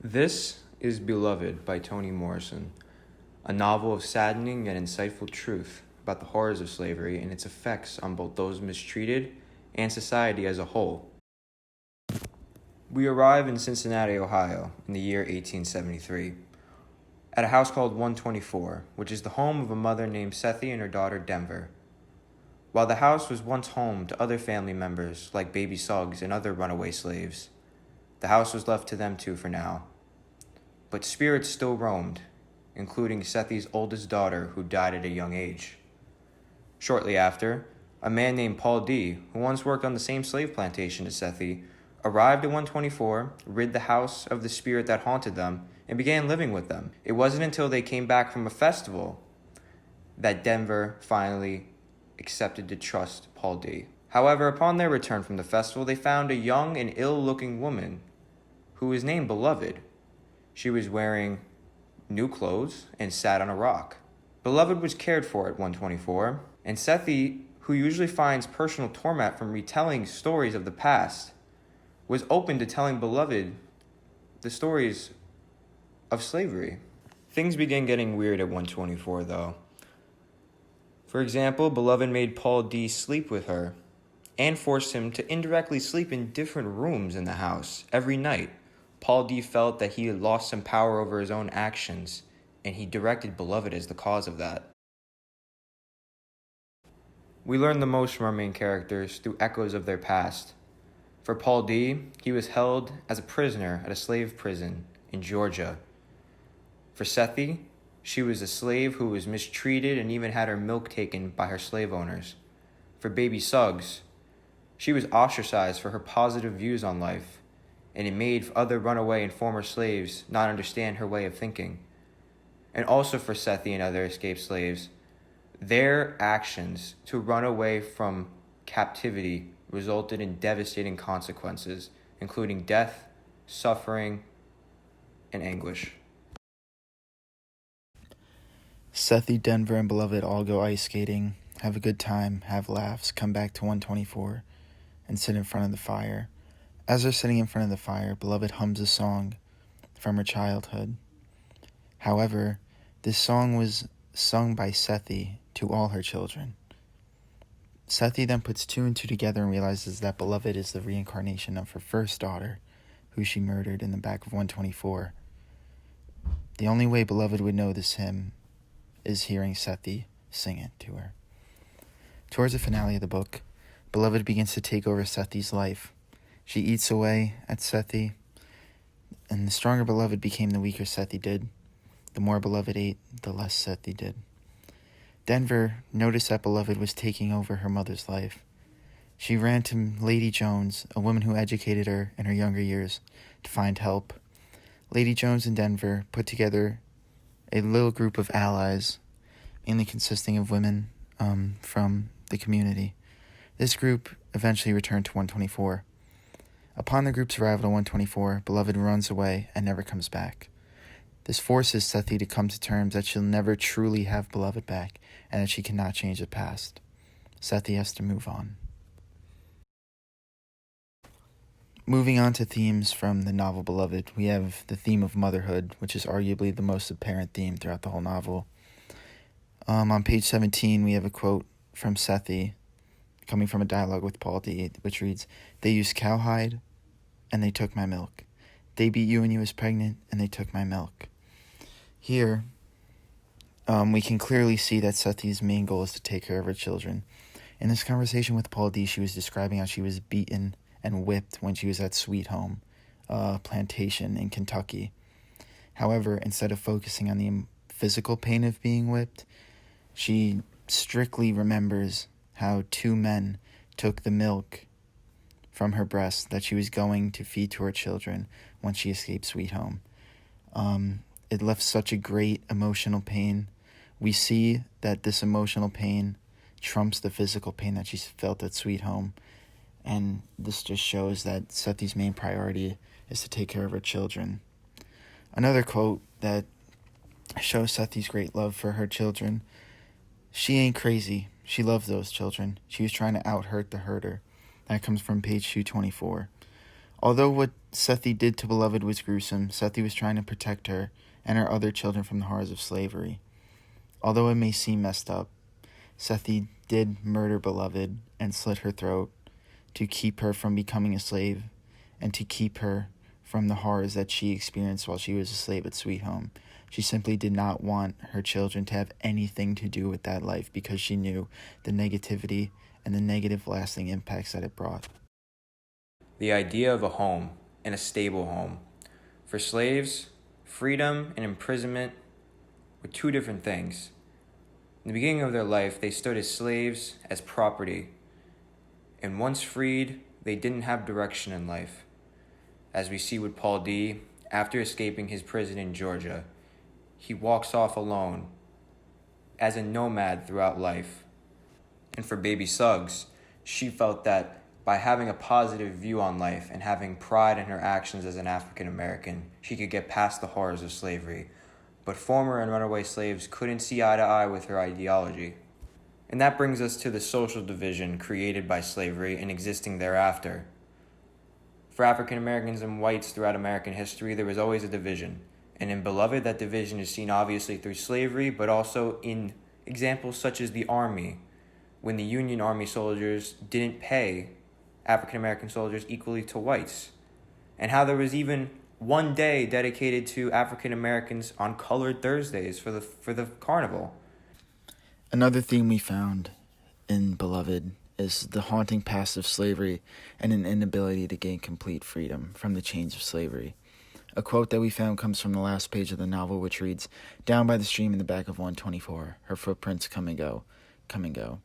This is Beloved by Toni Morrison, a novel of saddening yet insightful truth about the horrors of slavery and its effects on both those mistreated and society as a whole. We arrive in Cincinnati, Ohio, in the year 1873, at a house called 124, which is the home of a mother named Sethi and her daughter Denver. While the house was once home to other family members like baby Suggs and other runaway slaves, the house was left to them too for now. But spirits still roamed, including Sethi's oldest daughter who died at a young age. Shortly after, a man named Paul D., who once worked on the same slave plantation as Sethi, arrived at 124, rid the house of the spirit that haunted them, and began living with them. It wasn't until they came back from a festival that Denver finally accepted to trust Paul D. However, upon their return from the festival, they found a young and ill-looking woman who was named Beloved. She was wearing new clothes and sat on a rock. Beloved was cared for at 124, and Sethi, who usually finds personal torment from retelling stories of the past, was open to telling Beloved the stories of slavery. Things began getting weird at 124, though. For example, Beloved made Paul D. sleep with her and forced him to indirectly sleep in different rooms in the house every night. Paul D. felt that he had lost some power over his own actions, and he directed Beloved as the cause of that. We learn the most from our main characters through echoes of their past. For Paul D., he was held as a prisoner at a slave prison in Georgia. For Sethi, she was a slave who was mistreated and even had her milk taken by her slave owners. For baby Suggs, she was ostracized for her positive views on life, and it made other runaway and former slaves not understand her way of thinking. And also for Sethi and other escaped slaves, their actions to run away from captivity resulted in devastating consequences, including death, suffering, and anguish. Sethi, Denver, and Beloved all go ice skating, have a good time, have laughs, come back to 124, and sit in front of the fire. As they're sitting in front of the fire, Beloved hums a song from her childhood. However, this song was sung by Sethi to all her children. Sethi then puts two and two together and realizes that Beloved is the reincarnation of her first daughter, who she murdered in the back of 124. The only way Beloved would know this hymn is hearing Sethi sing it to her. Towards the finale of the book, Beloved begins to take over Sethi's life. She eats away at Sethi, and the stronger Beloved became, the weaker Sethi did. The more Beloved ate, the less Sethi did. Denver noticed that Beloved was taking over her mother's life. She ran to Lady Jones, a woman who educated her in her younger years, to find help. Lady Jones and Denver put together a little group of allies, mainly consisting of women from the community. This group eventually returned to 124. Upon the group's arrival at 124, Beloved runs away and never comes back. This forces Sethi to come to terms that she'll never truly have Beloved back and that she cannot change the past. Sethi has to move on. Moving on to themes from the novel Beloved, we have the theme of motherhood, which is arguably the most apparent theme throughout the whole novel. On page 17, we have a quote from Sethi, coming from a dialogue with Paul D., which reads, "They used cowhide, and they took my milk. They beat you when you was pregnant, and they took my milk." Here, we can clearly see that Sethi's main goal is to take care of her children. In this conversation with Paul D., she was describing how she was beaten and whipped when she was at Sweet Home, a plantation in Kentucky. However, instead of focusing on the physical pain of being whipped, she strictly remembers how two men took the milk from her breast that she was going to feed to her children once she escaped Sweet Home. It left such a great emotional pain. We see that this emotional pain trumps the physical pain that she felt at Sweet Home. And this just shows that Sethi's main priority is to take care of her children. Another quote that shows Sethi's great love for her children: "She ain't crazy. She loves those children. She was trying to out-hurt the herder." That comes from page 224. Although what Sethi did to Beloved was gruesome, Sethi was trying to protect her and her other children from the horrors of slavery. Although it may seem messed up, Sethi did murder Beloved and slit her throat to keep her from becoming a slave and to keep her from the horrors that she experienced while she was a slave at Sweet Home. She simply did not want her children to have anything to do with that life because she knew the negativity and the negative lasting impacts that it brought. The idea of a home and a stable home. For slaves, freedom and imprisonment were two different things. In the beginning of their life, they stood as slaves, as property. And once freed, they didn't have direction in life. As we see with Paul D., after escaping his prison in Georgia, he walks off alone as a nomad throughout life. And for baby Suggs, she felt that by having a positive view on life and having pride in her actions as an African American, she could get past the horrors of slavery. But former and runaway slaves couldn't see eye to eye with her ideology. And that brings us to the social division created by slavery and existing thereafter. For African Americans and whites throughout American history, there was always a division. And in Beloved, that division is seen obviously through slavery, but also in examples such as the Army, when the Union Army soldiers didn't pay African American soldiers equally to whites, and how there was even one day dedicated to African Americans on Colored Thursdays for the carnival. Another theme we found in Beloved is the haunting past of slavery and an inability to gain complete freedom from the chains of slavery. A quote that we found comes from the last page of the novel, which reads, "Down by the stream in the back of 124, her footprints come and go, come and go."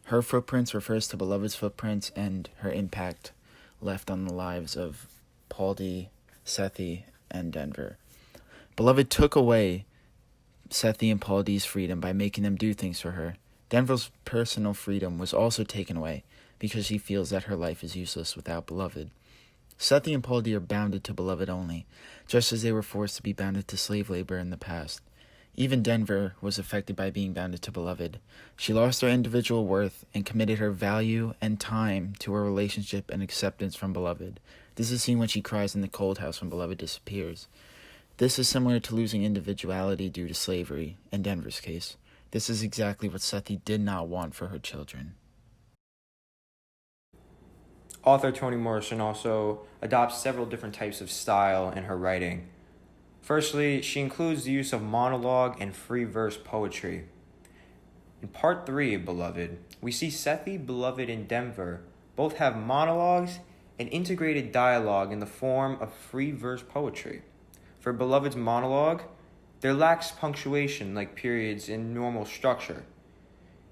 Her footprints refers to Beloved's footprints and her impact left on the lives of Paul D., Sethi, and Denver. Beloved took away Sethi and Paul D.'s freedom by making them do things for her. Denver's personal freedom was also taken away because she feels that her life is useless without Beloved. Sethi and Paul D. are bounded to Beloved only, just as they were forced to be bounded to slave labor in the past. Even Denver was affected by being bounded to Beloved. She lost her individual worth and committed her value and time to her relationship and acceptance from Beloved. This is seen when she cries in the cold house when Beloved disappears. This is similar to losing individuality due to slavery, in Denver's case. This is exactly what Sethi did not want for her children. Author Toni Morrison also adopts several different types of style in her writing. Firstly, she includes the use of monologue and free verse poetry. In part 3 of Beloved, we see Sethi, Beloved, and Denver both have monologues and integrated dialogue in the form of free verse poetry. For Beloved's monologue, there lacks punctuation like periods in normal structure.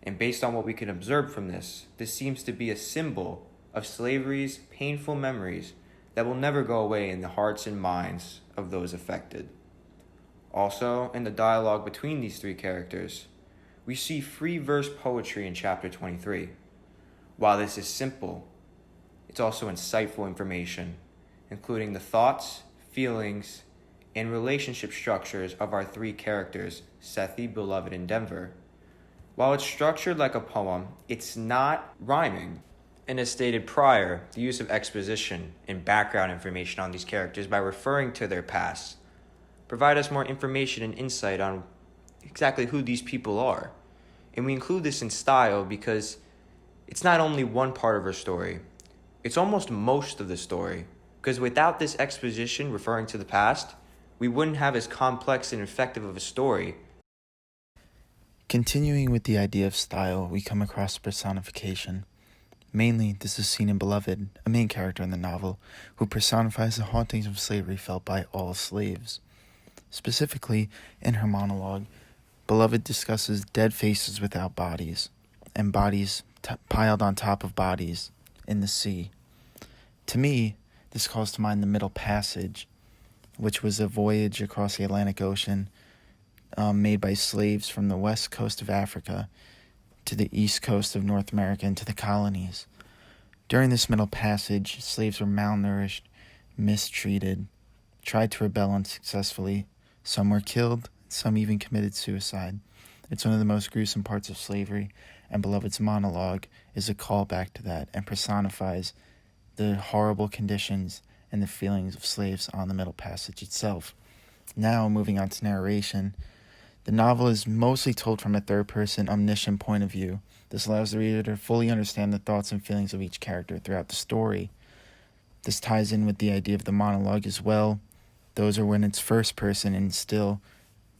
And based on what we can observe from this seems to be a symbol of slavery's painful memories that will never go away in the hearts and minds of those affected. Also, in the dialogue between these three characters, we see free verse poetry in chapter 23. While this is simple, it's also insightful information, including the thoughts, feelings, and relationship structures of our three characters, Sethi, Beloved, and Denver. While it's structured like a poem, it's not rhyming. And as stated prior, the use of exposition and background information on these characters by referring to their past provide us more information and insight on exactly who these people are. And we include this in style because it's not only one part of our story, it's almost most of the story. Because without this exposition referring to the past, we wouldn't have as complex and effective of a story. Continuing with the idea of style, we come across personification. Mainly, this is seen in Beloved, a main character in the novel, who personifies the hauntings of slavery felt by all slaves. Specifically, in her monologue, Beloved discusses dead faces without bodies, and bodies piled on top of bodies in the sea. To me, this calls to mind the Middle Passage, which was a voyage across the Atlantic Ocean made by slaves from the west coast of Africa to the east coast of North America and to the colonies. During this Middle Passage, slaves were malnourished, mistreated, tried to rebel unsuccessfully. Some were killed, some even committed suicide. It's one of the most gruesome parts of slavery, and Beloved's monologue is a callback to that and personifies the horrible conditions and the feelings of slaves on the Middle Passage itself. Now, moving on to narration, the novel is mostly told from a third-person, omniscient point of view. This allows the reader to fully understand the thoughts and feelings of each character throughout the story. This ties in with the idea of the monologue as well. Those are when it's first person, and still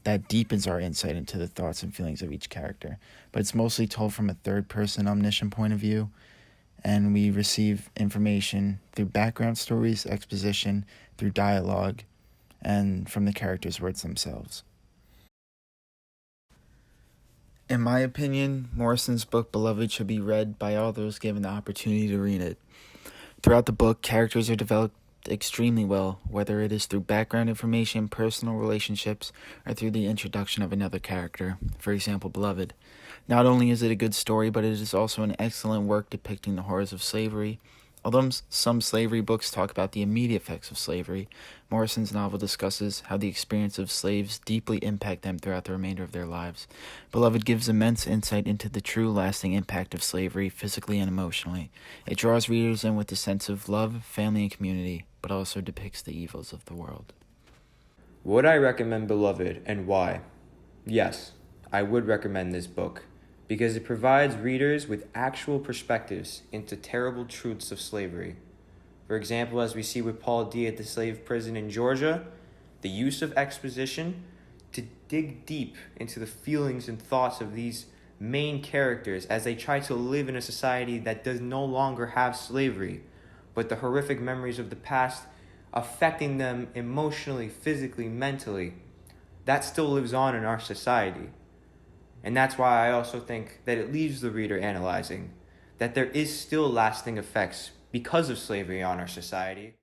that deepens our insight into the thoughts and feelings of each character. But it's mostly told from a third-person, omniscient point of view, and we receive information through background stories, exposition, through dialogue, and from the characters' words themselves. In my opinion, Morrison's book Beloved should be read by all those given the opportunity to read it. Throughout the book, characters are developed extremely well, whether it is through background information, personal relationships, or through the introduction of another character, for example, Beloved. Not only is it a good story, but it is also an excellent work depicting the horrors of slavery. Although some slavery books talk about the immediate effects of slavery, Morrison's novel discusses how the experience of slaves deeply impact them throughout the remainder of their lives. Beloved gives immense insight into the true lasting impact of slavery, physically and emotionally. It draws readers in with a sense of love, family, and community, but also depicts the evils of the world. Would I recommend Beloved, and why? Yes, I would recommend this book, because it provides readers with actual perspectives into terrible truths of slavery. For example, as we see with Paul D. at the slave prison in Georgia, the use of exposition to dig deep into the feelings and thoughts of these main characters as they try to live in a society that does no longer have slavery, but the horrific memories of the past affecting them emotionally, physically, mentally, that still lives on in our society. And that's why I also think that it leaves the reader analyzing that there is still lasting effects because of slavery on our society.